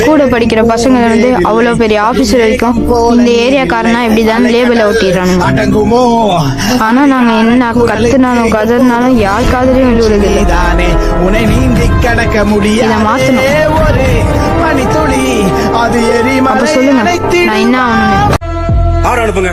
கூட படிக்கிற பசங்க வந்து அவ்வளோ பெரிய ஆபீசர் வரைக்கும் இந்த ஏரியாக்காரனா இப்படிதான் லேபிள ஒட்டிடுறானுங்க. ஆனா நாங்க என்ன கத்துனாலும் கதறினாலும் யார் காதலையும் விழுவுறது இல்லை. இதை மாத்தணும். அப்ப சொல்லுங்க, நான் என்ன ஆகணும்? அனுப்புங்க.